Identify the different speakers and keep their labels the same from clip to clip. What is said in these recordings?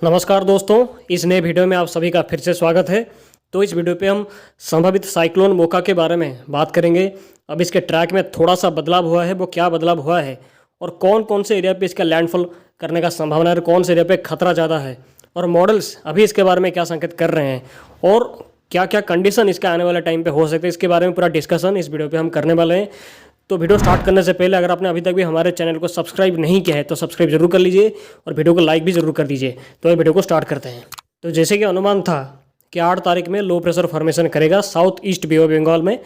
Speaker 1: नमस्कार दोस्तों, इस नए वीडियो में आप सभी का फिर से स्वागत है। तो इस वीडियो पे हम संभावित साइक्लोन मोका के बारे में बात करेंगे। अब इसके ट्रैक में थोड़ा सा बदलाव हुआ है, वो क्या बदलाव हुआ है और कौन कौन से एरिया पे इसका लैंडफॉल करने का संभावना है, कौन से एरिया पे खतरा ज़्यादा है और मॉडल्स अभी इसके बारे में क्या संकेत कर रहे हैं और क्या क्या कंडीशन इसका आने वाले टाइम पे हो सकते हैं, इसके बारे में पूरा डिस्कशन इस वीडियो पे हम करने वाले हैं। तो वीडियो स्टार्ट करने से पहले अगर आपने अभी तक भी हमारे चैनल को सब्सक्राइब नहीं किया है तो सब्सक्राइब जरूर कर लीजिए और वीडियो को लाइक भी जरूर कर दीजिए। तो ये वीडियो को स्टार्ट करते हैं। तो जैसे कि अनुमान था कि 8 तारीख में लो प्रेशर फॉर्मेशन करेगा south east Bay of Bengal में,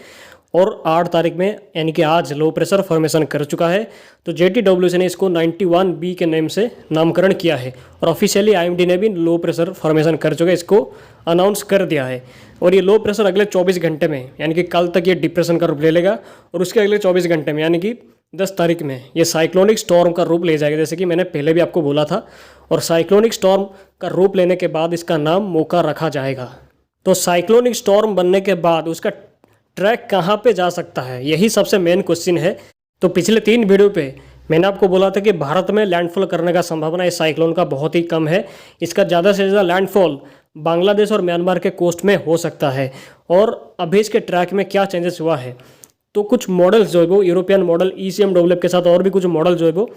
Speaker 1: और 8 तारीख में यानी कि आज लो प्रेशर फॉर्मेशन कर चुका है। तो JTWC ने इसको 91B के नेम से नामकरण किया है और ऑफिशियली IMD ने भी लो प्रेशर फॉर्मेशन कर चुका है, इसको अनाउंस कर दिया है। और ये लो प्रेशर अगले 24 घंटे में यानी कि कल तक ये डिप्रेशन का रूप ले लेगा और उसके अगले 24 घंटे में यानी कि 10 तारीख में ये साइक्लोनिक स्टॉर्म का रूप ले जाएगा, जैसे कि मैंने पहले भी आपको बोला था। और साइक्लोनिक स्टॉर्म का रूप लेने के बाद इसका नाम मोका रखा जाएगा। तो साइक्लोनिक स्टॉर्म बनने के बाद उसका ट्रैक कहाँ पे जा सकता है, यही सबसे मेन क्वेश्चन है। तो पिछले 3 वीडियो पे मैंने आपको बोला था कि भारत में लैंडफॉल करने का संभावना इस साइक्लोन का बहुत ही कम है। इसका ज़्यादा से ज़्यादा लैंडफॉल बांग्लादेश और म्यांमार के कोस्ट में हो सकता है। और अभी इसके ट्रैक में क्या चेंजेस हुआ है, तो कुछ मॉडल्स जो है वो यूरोपियन मॉडल ECMWF के साथ और भी कुछ मॉडल जो है वो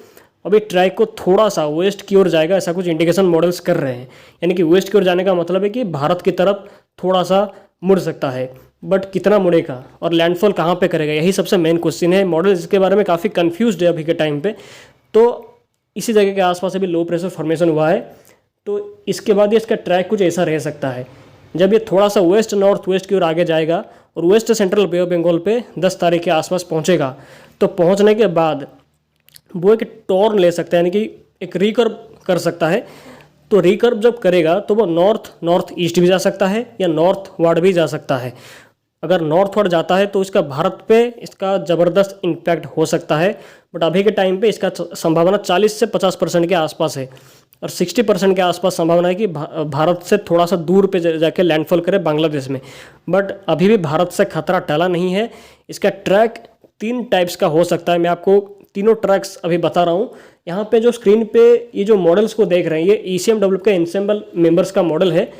Speaker 1: अभी ट्रैक को थोड़ा सा वेस्ट की ओर जाएगा, ऐसा कुछ इंडिकेशन मॉडल्स कर रहे हैं। यानी कि वेस्ट की ओर जाने का मतलब है कि भारत की तरफ थोड़ा सा मुड़ सकता है, बट कितना मुड़ेगा और लैंडफॉल कहाँ पे करेगा, यही सबसे मेन क्वेश्चन है। मॉडल इसके बारे में काफ़ी कंफ्यूज्ड है अभी के टाइम पे। तो इसी जगह के आसपास अभी लो प्रेशर फॉर्मेशन हुआ है। तो इसके बाद ये इसका ट्रैक कुछ ऐसा रह सकता है, जब ये थोड़ा सा वेस्ट नॉर्थ वेस्ट की ओर आगे जाएगा और west central Bay of Bengal पे 10 तारीख के आसपास पहुँचेगा। तो पहुँचने के बाद वो एक टॉर्न ले सकता है, यानी कि एक रिकर्व कर सकता है। तो रिकर्व जब करेगा तो वो नॉर्थ ईस्ट भी जा सकता है या नॉर्थ वर्ड भी जा सकता है। अगर नॉर्थ वर्ड जाता है तो इसका भारत पे इसका ज़बरदस्त इम्पैक्ट हो सकता है, बट अभी के टाइम पे इसका संभावना 40 से 50% के आसपास है और 60% के आसपास संभावना है कि भारत से थोड़ा सा दूर पे जाके लैंडफॉल करे बांग्लादेश में। बट अभी भी भारत से खतरा टला नहीं है। इसका ट्रैक 3 टाइप्स का हो सकता है, मैं आपको तीनों ट्रैक्स अभी बता रहा हूँ। यहाँ पे जो स्क्रीन पे ये जो मॉडल्स को देख रहे हैं, ये ECMWF के एनसेम्बल मेंबर्स का मॉडल है।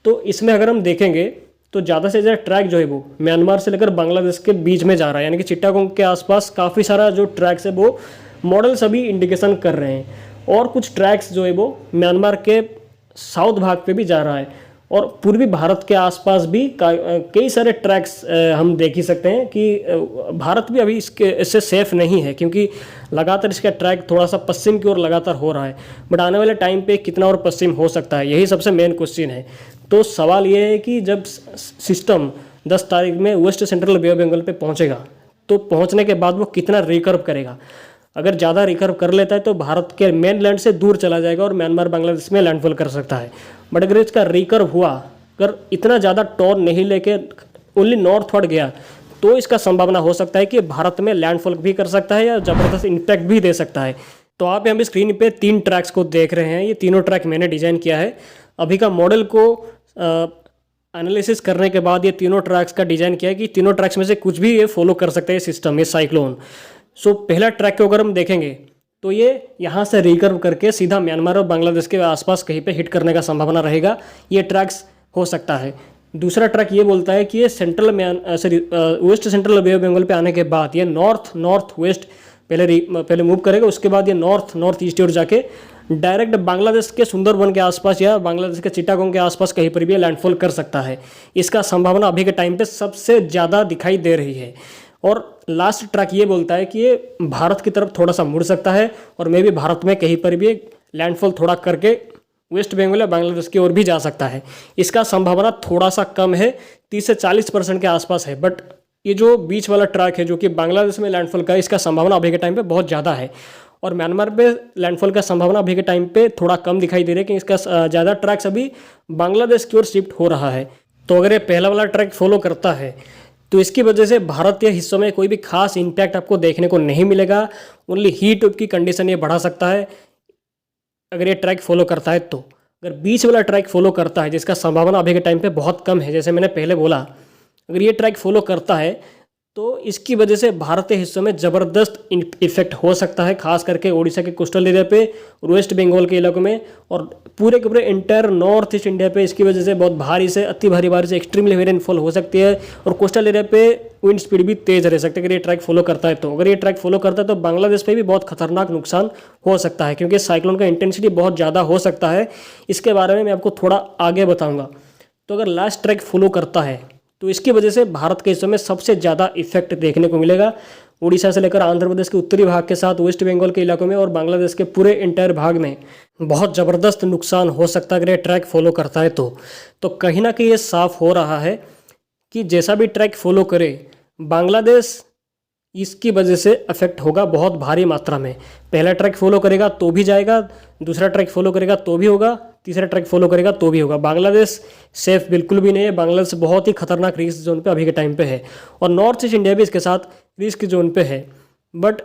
Speaker 1: तो इसमें अगर हम देखेंगे तो ज़्यादा से ज़्यादा ट्रैक जो है वो म्यांमार से लेकर बांग्लादेश के बीच में जा रहा है, यानी कि चिट्टागोंग के आसपास काफ़ी सारा जो ट्रैक्स है वो मॉडल्स अभी इंडिकेशन कर रहे हैं। और कुछ ट्रैक्स जो है वो म्यांमार के साउथ भाग पे भी जा रहा है और पूर्वी भारत के आसपास भी कई सारे ट्रैक्स हम देख ही सकते हैं कि भारत भी अभी इससे सेफ नहीं है, क्योंकि लगातार इसका ट्रैक थोड़ा सा पश्चिम की ओर लगातार हो रहा है। बट आने वाले टाइम पे कितना और पश्चिम हो सकता है, यही सबसे मेन क्वेश्चन है। तो सवाल ये है कि जब सिस्टम 10 तारीख में west central Bay of Bengal पे पहुंचेगा तो पहुंचने के बाद वो कितना रिकर्व करेगा। अगर ज़्यादा रिकर्व कर लेता है तो भारत के मेन लैंड से दूर चला जाएगा और म्यांमार बांग्लादेश में लैंडफॉल कर सकता है। बट अगर इसका रिकर्व हुआ, अगर इतना ज़्यादा टॉर्न नहीं लेके ओनली नॉर्थवर्ड गया, तो इसका संभावना हो सकता है कि भारत में लैंडफॉल भी कर सकता है या ज़बरदस्त इम्पैक्ट भी दे सकता है। तो आप यहाँ पे स्क्रीन पे 3 ट्रैक्स को देख रहे हैं। ये तीनों ट्रैक मैंने डिज़ाइन किया है। अभी का मॉडल को एनालिसिस करने के बाद ये तीनों ट्रैक्स का डिज़ाइन किया है कि तीनों ट्रैक्स में से कुछ भी ये फॉलो कर सकते हैं सिस्टम, ये साइक्लोन। सो पहला ट्रैक को अगर हम देखेंगे तो ये यहाँ से रिकर्व करके सीधा म्यांमार और बांग्लादेश के आसपास कहीं पे हिट करने का संभावना रहेगा, ये ट्रैक्स हो सकता है। दूसरा ट्रैक ये बोलता है कि ये west central Bay of Bengal पे आने के बाद ये नॉर्थ वेस्ट पहले मूव करेगा, उसके बाद ये नॉर्थ ईस्ट और जाके डायरेक्ट बांग्लादेश के सुंदरबन के आसपास या बांग्लादेश के चिट्टागोंग के आसपास कहीं पर भी लैंडफॉल कर सकता है। इसका संभावना अभी के टाइम पे सबसे ज़्यादा दिखाई दे रही है। और लास्ट ट्रैक ये बोलता है कि ये भारत की तरफ थोड़ा सा मुड़ सकता है और मे भी भारत में कहीं पर भी लैंडफॉल थोड़ा करके वेस्ट बंगाल या बांग्लादेश की ओर भी जा सकता है। इसका संभावना थोड़ा सा कम है, 30 से 40% के आसपास है। बट ये जो बीच वाला ट्रैक है जो कि बांग्लादेश में लैंडफॉल का, इसका संभावना अभी के टाइम पे बहुत ज़्यादा है। और म्यांमार पे लैंडफॉल का संभावना अभी के टाइम पे थोड़ा कम दिखाई दे रहा है कि इसका ज़्यादा ट्रैक्स अभी बांग्लादेश की ओर शिफ्ट हो रहा है। तो अगर ये पहला वाला ट्रैक फॉलो करता है तो इसकी वजह से भारतीय हिस्सों में कोई भी खास इम्पैक्ट आपको देखने को नहीं मिलेगा। ओनली हीट वेव की कंडीशन ये बढ़ा सकता है अगर ये ट्रैक फॉलो करता है। तो अगर बीच वाला ट्रैक फॉलो करता है, जिसका संभावना अभी के टाइम पे बहुत कम है, जैसे मैंने पहले बोला, अगर ये ट्रैक फॉलो करता है तो इसकी वजह से भारतीय हिस्सों में ज़बरदस्त इफेक्ट हो सकता है, खास करके ओडिशा के कोस्टल एरिया पे और वेस्ट बंगाल के इलाकों में और पूरे के पूरे इंटायर नॉर्थ ईस्ट इंडिया पे इसकी वजह से बहुत भारी से अति भारी बारिश से एक्सट्रीमली हेवी रेनफॉल हो सकती है और कोस्टल एरिया पे विंड स्पीड भी तेज रह सकती है अगर ये ट्रैक फॉलो करता है। तो अगर ये ट्रैक फॉलो करता है तो बांग्लादेश पे भी बहुत खतरनाक नुकसान हो सकता है क्योंकि साइक्लोन का इंटेंसिटी बहुत ज़्यादा हो सकता है। इसके बारे में मैं आपको थोड़ा आगे बताऊँगा। तो अगर लास्ट ट्रैक फॉलो करता है तो इसकी वजह से भारत के हिस्सों में सबसे ज़्यादा इफेक्ट देखने को मिलेगा। उड़ीसा से लेकर आंध्र प्रदेश के उत्तरी भाग के साथ वेस्ट बंगाल के इलाकों में और बांग्लादेश के पूरे इंटायर भाग में बहुत ज़बरदस्त नुकसान हो सकता है अगर ये ट्रैक फॉलो करता है। तो कहीं ना कहीं ये साफ हो रहा है कि जैसा भी ट्रैक फॉलो करे बांग्लादेश इसकी वजह से अफेक्ट होगा बहुत भारी मात्रा में। पहला ट्रैक फॉलो करेगा तो भी जाएगा, दूसरा ट्रैक फॉलो करेगा तो भी होगा, तीसरा ट्रैक फॉलो करेगा तो भी होगा। बांग्लादेश सेफ बिल्कुल भी नहीं है। बांग्लादेश बहुत ही खतरनाक रिस्क जोन पे अभी के टाइम पे है और नॉर्थ ईस्ट इंडिया भी इसके साथ रिस्क जोन पे है। बट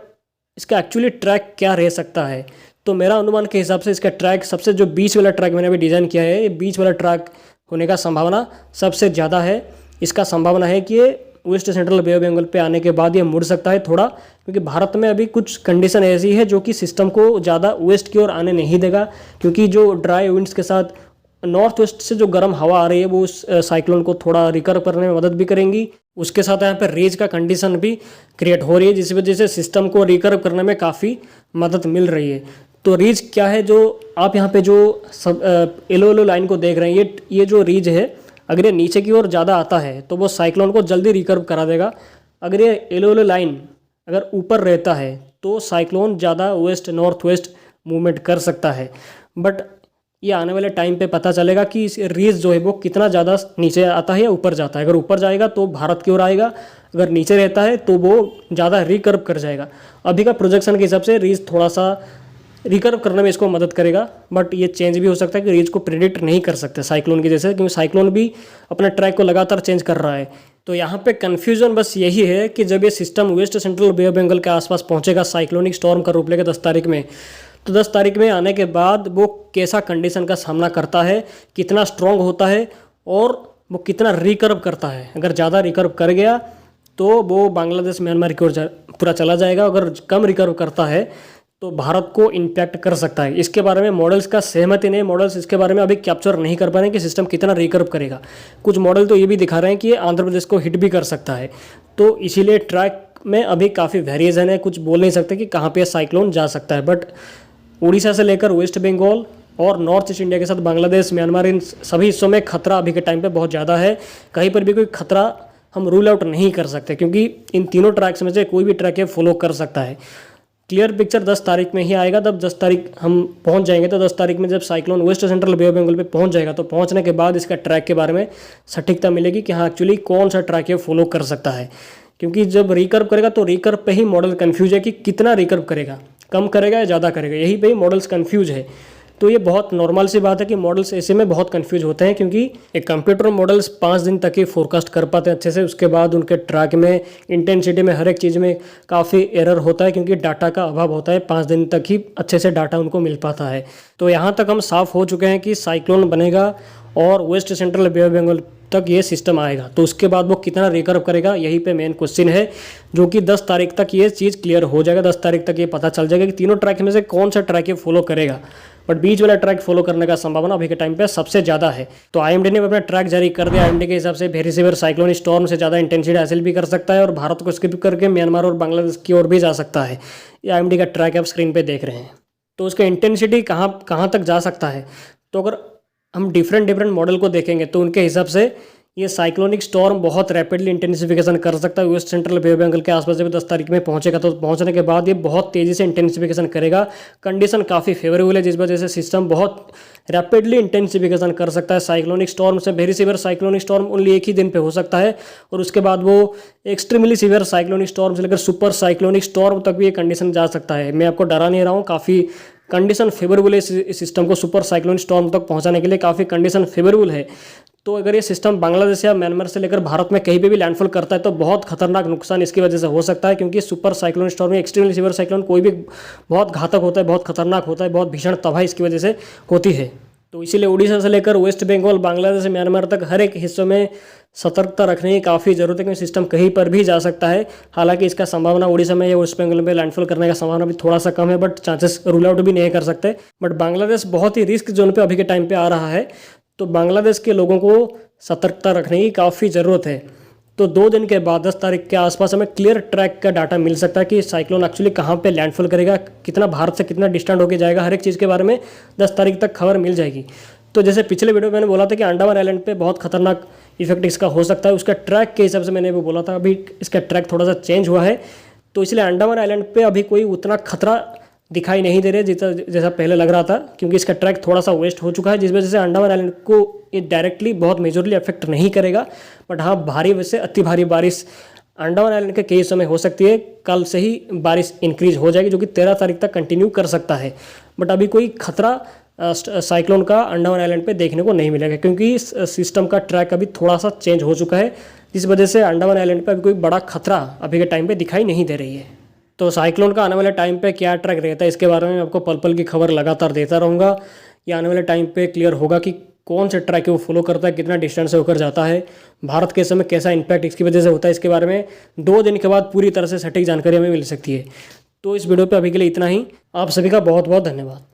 Speaker 1: इसका एक्चुअली ट्रैक क्या रह सकता है? तो मेरा अनुमान के हिसाब से इसका ट्रैक सबसे जो बीच वाला ट्रैक मैंने अभी डिज़ाइन किया है, ये बीच वाला ट्रैक होने का संभावना सबसे ज़्यादा है। इसका संभावना है कि ये west central Bay of Bengal पे आने के बाद ये मुड़ सकता है थोड़ा, क्योंकि भारत में अभी कुछ कंडीशन ऐसी है जो कि सिस्टम को ज़्यादा वेस्ट की ओर आने नहीं देगा, क्योंकि जो ड्राई विंड्स के साथ नॉर्थ वेस्ट से जो गर्म हवा आ रही है वो उस साइक्लोन को थोड़ा रिकवर करने में मदद भी करेंगी। उसके साथ यहाँ पर रेज का कंडीशन भी क्रिएट हो रही है जिस वजह से सिस्टम को रिकवर करने में काफ़ी मदद मिल रही है। तो रीज क्या है जो आप यहाँ पे जो सब येलो लाइन को देख रहे हैं, ये जो रीज है अगर ये नीचे की ओर ज़्यादा आता है तो वो साइक्लोन को जल्दी रिकर्व करा देगा। अगर ये येलो लाइन अगर ऊपर रहता है तो साइक्लोन ज़्यादा वेस्ट नॉर्थ वेस्ट मूवमेंट कर सकता है। बट ये आने वाले टाइम पे पता चलेगा कि इस रीज जो है वो कितना ज़्यादा नीचे आता है या ऊपर जाता है। अगर ऊपर जाएगा तो भारत की ओर आएगा, अगर नीचे रहता है तो वो ज़्यादा रिकर्व कर जाएगा। अभी का प्रोजेक्शन के हिसाब से रीज थोड़ा सा रिकर्व करने में इसको मदद करेगा, बट ये चेंज भी हो सकता है कि रीज को प्रिडिक्ट नहीं कर सकते साइक्लोन की जैसे, क्योंकि साइक्लोन भी अपने ट्रैक को लगातार चेंज कर रहा है। तो यहाँ पे कन्फ्यूजन बस यही है कि जब ये system west central Bay of Bengal के आसपास पहुँचेगा साइक्लोनिक स्टॉर्म का रूप लेकर 10 तारीख में, तो 10 तारीख में आने के बाद वो कैसा कंडीशन का सामना करता है, कितना स्ट्रॉन्ग होता है और वो कितना रिकर्व करता है। अगर ज़्यादा रिकर्व कर गया तो वो बांग्लादेश म्यांमार की ओर पूरा चला जाएगा, अगर कम रिकर्व करता है तो भारत को इम्पैक्ट कर सकता है। इसके बारे में मॉडल्स का सहमति नहीं, मॉडल्स इसके बारे में अभी कैप्चर नहीं कर पा रहे हैं कि सिस्टम कितना रिकर्व करेगा। कुछ मॉडल तो ये भी दिखा रहे हैं कि ये आंध्र प्रदेश को हिट भी कर सकता है। तो इसीलिए ट्रैक में अभी काफ़ी वेरिएशन है, कुछ बोल नहीं सकते कि कहाँ पे साइक्लोन जा सकता है। बट उड़ीसा से लेकर वेस्ट बंगाल और नॉर्थ ईस्ट इंडिया के साथ बांग्लादेश म्यांमार इन सभी हिस्सों में खतरा अभी के टाइम पे बहुत ज़्यादा है। कहीं पर भी कोई खतरा हम रूल आउट नहीं कर सकते, क्योंकि इन तीनों ट्रैक्स में से कोई भी ट्रैक ये फॉलो कर सकता है। क्लियर पिक्चर 10 तारीख में ही आएगा। तब 10 तारीख हम पहुंच जाएंगे, तो 10 तारीख में जब cyclone west central Bay of Bengal पे पहुंच जाएगा तो पहुंचने के बाद इसका ट्रैक के बारे में सटीकता मिलेगी कि हाँ एक्चुअली कौन सा ट्रैक ये फॉलो कर सकता है। क्योंकि जब रिकर्व करेगा तो रिकर्व पे ही मॉडल कन्फ्यूज है कि कितना रिकर्व करेगा, कम करेगा या ज़्यादा करेगा, यही पे ही मॉडल्स कन्फ्यूज है। तो ये बहुत नॉर्मल सी बात है कि मॉडल्स ऐसे में बहुत कंफ्यूज होते हैं, क्योंकि एक कंप्यूटर मॉडल्स 5 दिन तक ही फोरकास्ट कर पाते हैं अच्छे से। उसके बाद उनके ट्रैक में इंटेंसिटी में हर एक चीज़ में काफ़ी एरर होता है, क्योंकि डाटा का अभाव होता है। 5 दिन तक ही अच्छे से डाटा उनको मिल पाता है। तो यहाँ तक हम साफ हो चुके हैं कि साइक्लोन बनेगा और west central Bay of Bengal तक ये सिस्टम आएगा। तो उसके बाद वो कितना रिकर्व करेगा, यही पे मेन क्वेश्चन है, जो कि 10 तारीख तक ये चीज़ क्लियर हो जाएगा। 10 तारीख तक ये पता चल जाएगा कि तीनों ट्रैक में से कौन सा ट्रैक ये फॉलो करेगा। बट बीच वाला ट्रैक फॉलो करने का संभावना अभी के टाइम पे सबसे ज़्यादा है। तो आईएमडी ने अपना ट्रैक जारी कर दिया। आईएमडी के हिसाब से वेरी सीवियर साइक्लोन स्टॉर्म से ज़्यादा इंटेंसिटी हासिल भी कर सकता है और भारत को स्किप करके म्यांमार और बांग्लादेश की ओर भी जा सकता है। ये आईएमडी का ट्रैक आप स्क्रीन पर देख रहे हैं। तो उसका इंटेंसिटी कहाँ तक जा सकता है, तो अगर हम डिफरेंट मॉडल को देखेंगे तो उनके हिसाब से ये साइक्लोनिक स्टॉर्म बहुत रैपिडली इंटेंसिफिकेशन कर सकता है। West central Bay of Bengal के आसपास जब 10 तारीख में पहुंचेगा तो पहुंचने के बाद ये बहुत तेज़ी से इंटेंसिफिकेशन करेगा। कंडीशन काफ़ी फेवरेबल है, जिस वजह से सिस्टम बहुत रैपिडली इंटेंसिफिकेशन कर सकता है। साइक्लोनिक स्टॉर्म से very severe cyclonic storm only एक ही दिन पे हो सकता है और उसके बाद वो एक्सट्रीमली सीवियर साइक्लोनिक स्टॉर्म से लेकर सुपर साइक्लोनिक स्टॉर्म तक भी ये कंडीशन जा सकता है। मैं आपको डरा नहीं रहा हूँ, काफ़ी कंडीशन फेवरेबल है इस सिस्टम को सुपर साइक्लोनिक स्टॉर्म तक पहुँचाने के लिए, काफ़ी कंडीशन फेवरेबल है। तो अगर ये सिस्टम बांग्लादेश या म्यांमार से लेकर भारत में कहीं पे भी लैंडफॉल करता है तो बहुत खतरनाक नुकसान इसकी वजह से हो सकता है, क्योंकि super cyclone storm extremely severe cyclone कोई भी बहुत घातक होता है, बहुत खतरनाक होता है, बहुत भीषण तबाही इसकी वजह से होती है। तो इसीलिए उड़ीसा से लेकर वेस्ट बंगाल, बांग्लादेश, म्यांमार तक हर एक हिस्सों में सतर्कता रखने की काफ़ी ज़रूरत है, क्योंकि सिस्टम कहीं पर भी जा सकता है। हालांकि इसका संभावना उड़ीसा में या वेस्ट बंगाल में लैंडफॉल करने का संभावना भी थोड़ा सा कम है, बट चांसेस रूल आउट भी नहीं कर सकते। बट बांग्लादेश बहुत ही रिस्क जोन पे अभी के टाइम पे आ रहा है, तो बांग्लादेश के लोगों को सतर्कता रखने की काफ़ी ज़रूरत है। तो 2 दिन के बाद 10 तारीख के आसपास हमें क्लियर ट्रैक का डाटा मिल सकता है कि साइक्लोन एक्चुअली कहाँ पे लैंडफॉल करेगा, कितना भारत से कितना डिस्टेंट होकर जाएगा, हर एक चीज़ के बारे में 10 तारीख तक खबर मिल जाएगी। तो जैसे पिछले वीडियो में मैंने बोला था कि अंडमान आइलैंड पे बहुत खतरनाक इफेक्ट इसका हो सकता है, उसका ट्रैक के हिसाब से मैंने वो बोला था। अभी इसका ट्रैक थोड़ा सा चेंज हुआ है, तो इसलिए अंडमान आइलैंड पे अभी कोई उतना खतरा दिखाई नहीं दे रहे जैसा पहले लग रहा था, क्योंकि इसका ट्रैक थोड़ा सा वेस्ट हो चुका है, जिस वजह से अंडमान आइलैंड को ये डायरेक्टली बहुत मेजरली अफेक्ट नहीं करेगा। बट हाँ, भारी वजह से अति भारी बारिश अंडमान आइलैंड के कई हिस्सों में हो सकती है। कल से ही बारिश इंक्रीज हो जाएगी, जो कि 13 तारीख तक कंटिन्यू कर सकता है। बट अभी कोई खतरा साइक्लोन का अंडमान आइलैंड पे देखने को नहीं मिलेगा, क्योंकि इस सिस्टम का ट्रैक अभी थोड़ा सा चेंज हो चुका है, जिस वजह से अंडमान आइलैंड पे अभी कोई बड़ा खतरा अभी के टाइम पे दिखाई नहीं दे रही है। तो साइक्लोन का आने वाले टाइम पे क्या ट्रैक रहता है, इसके बारे में आपको पल पल की खबर लगातार देता रहूँगा। या आने वाले टाइम पे क्लियर होगा कि कौन से ट्रैक है वो फॉलो करता है, कितना डिस्टेंस से होकर जाता है, भारत के समय कैसा इंपैक्ट इसकी वजह से होता है, इसके बारे में 2 दिन के बाद पूरी तरह से सटीक जानकारी हमें मिल सकती है। तो इस वीडियो पे अभी के लिए इतना ही। आप सभी का बहुत बहुत धन्यवाद।